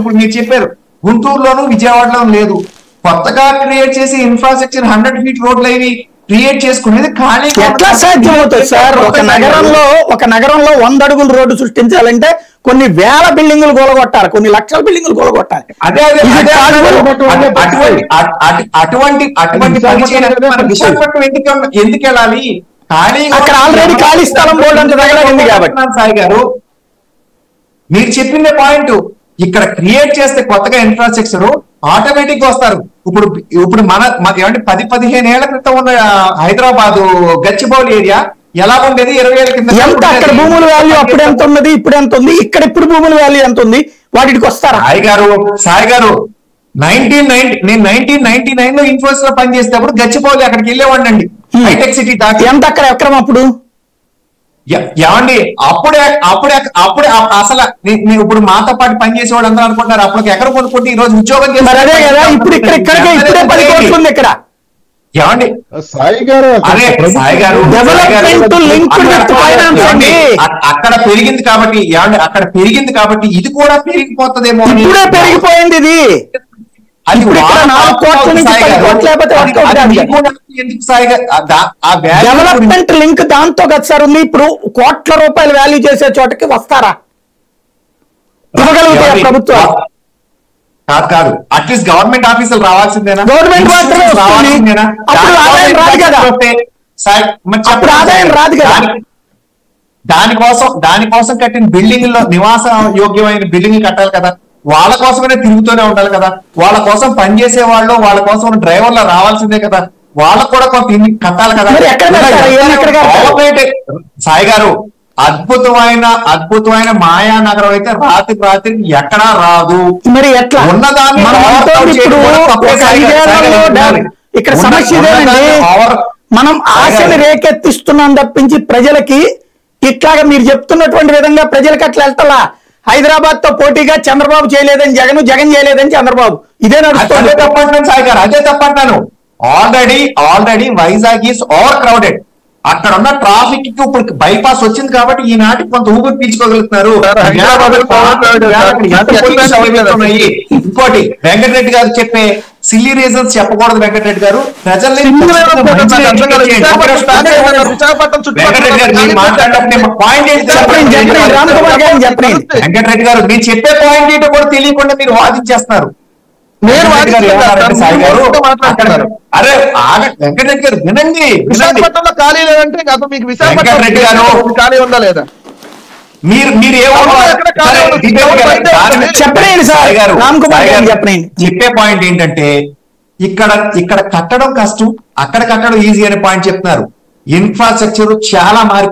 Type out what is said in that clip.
ఇప్పుడు మీరు చెప్పారు గుంటూరులోను విజయవాడలోను లేదు. కొత్తగా క్రియేట్ చేసి ఇన్ఫ్రాస్ట్రక్చర్ 100 feet రోడ్లు అవి క్రియేట్ చేసుకునేది ఖాళీ ఎట్లా సాధ్యం అవుతుంది సార్? ఒక నగరంలో 100 అడుగుల రోడ్డు సృష్టించాలంటే కొన్ని వేల బిల్డింగులు కూలగొట్టాలి, కొన్ని లక్షల బిల్డింగులు కూలగొట్టాలి. అటువంటి విశాఖపట్నం ఎందుకు వెళ్ళాలి? అక్కడ ఆల్రెడీ ఖాళీ స్థలం బోర్డు అంత తగలగింది కాబట్టి. సాయి గారు మీరు చెప్పిందే పాయింట్. ఇక్కడ క్రియేట్ చేస్తే కొత్తగా ఇన్ఫ్రాస్ట్రక్చర్ ఆటోమేటిక్ గా వస్తారు. ఇప్పుడు మన ఏమంటే 10-15 ఏళ్ల క్రితం ఉన్న హైదరాబాద్ గచ్చిబౌలి ఏరియా ఎలా ఉండేది? 20 ఏళ్ల కింద ఎంత అక్కడ భూముల వాల్యూ అప్పుడు ఎంత ఉన్నది, ఇప్పుడు ఎంత ఉంది, ఇక్కడ ఇప్పుడు భూముల వాల్యూ ఎంత ఉంది, వాటికి వస్తారా? సాయి గారు 1999 లో ఇన్ఫోసిస్ లో పనిచేసేటప్పుడు గచ్చిబౌలి అక్కడికి వెళ్ళేవాడినండి, హైటెక్ సిటీ దాకా. ఎంత అక్కడ ఎకరం అప్పుడు? ఏమండి అప్పుడే అసలు ఇప్పుడు మాతో పాటు పనిచేసేవాడు అందరూ అనుకుంటున్నారు అప్పుడు ఎక్కడ కొనుక్కుంటే ఈ రోజు ఉద్యోగం చేస్తారు. ఇప్పుడు ఇప్పుడే 10 కోట్లు ఉంది ఇక్కడ. ఏమండి సాయి గారు అక్కడ పెరిగింది కాబట్టి ఏమండి అక్కడ పెరిగింది కాబట్టి ఇది కూడా పెరిగిపోతుందేమో. ఇప్పుడే పెరిగిపోయింది ఇది. డెవలప్మెంట్ లింక్ దాంతో కదా సార్ ఉంది. ఇప్పుడు కోట్ల రూపాయలు వాల్యూ చేసే చోటకి వస్తారా? ఇవ్వగలుగుతాయి ప్రభుత్వం? కాదు, అట్లీస్ట్ గవర్నమెంట్ ఆఫీసులు రావాల్సిందేనా? గవర్నమెంట్ రావాల్సిందేనా? అప్పుడు ఆదాయం రాదు కదా. దానికోసం కట్టిన బిల్డింగ్ లో నివాస యోగ్యమైన బిల్డింగ్ కట్టాలి కదా. వాళ్ళ కోసమైనా తిరుగుతూనే ఉండాలి కదా. వాళ్ళ కోసం పనిచేసే వాళ్ళు, వాళ్ళ కోసం డ్రైవర్లు రావాల్సిందే కదా. వాళ్ళకు కూడా కొంత కట్టాలి కదా. సాయి గారు అద్భుతమైన మాయానగరం అయితే రాత్రికి ఎక్కడా రాదు. మరి ఎట్లా ఉన్నదాన్ని ఇక్కడ సమస్య ఇదేనండి. మనం ఆశని రేకెత్తిస్తున్నాం తప్పించి ప్రజలకి ఇట్లాగా మీరు చెప్తున్నటువంటి విధంగా ప్రజలకి అట్లా వెళ్తలా. హైదరాబాద్ తో పోటీగా చంద్రబాబు చేయలేదని జగన్ చేయలేదని చంద్రబాబు, ఇదే నడుస్తుంది. తప్పంటాను సాయి గారు, అదే తప్పంటాను. Already Vizag is overcrowded. అక్కడ ఉన్న ట్రాఫిక్ కి ఇప్పుడు బైపాస్ వచ్చింది కాబట్టి ఈనాటికి కొంత ఊపిరి పీల్చుకోగలుగుతున్నారు. ఇంకోటి వెంకటరెడ్డి గారు చెప్పే సిల్లీ రీజన్స్ చెప్పకూడదు. వెంకటరెడ్డి గారు ప్రజల్ని వెంకటరెడ్డి గారు మీరు చెప్పే పాయింట్ ఏంటో కూడా తెలియకుండా మీరు వాదించేస్తున్నారు. అరే వెంకటరెడ్డి గారు వినండి. విశాఖపట్నంలో ఖాళీ లేదంటే మీకు విశాఖపట్నం గారు ఖాళీ ఉందా లేదా? చెప్పే పాయింట్ ఏంటంటే ఇక్కడ కట్టడం కష్టం, అక్కడ కట్టడం ఈజీ అనే పాయింట్ చెప్తున్నారు. ఇన్ఫ్రాస్ట్రక్చర్ చాలా మారి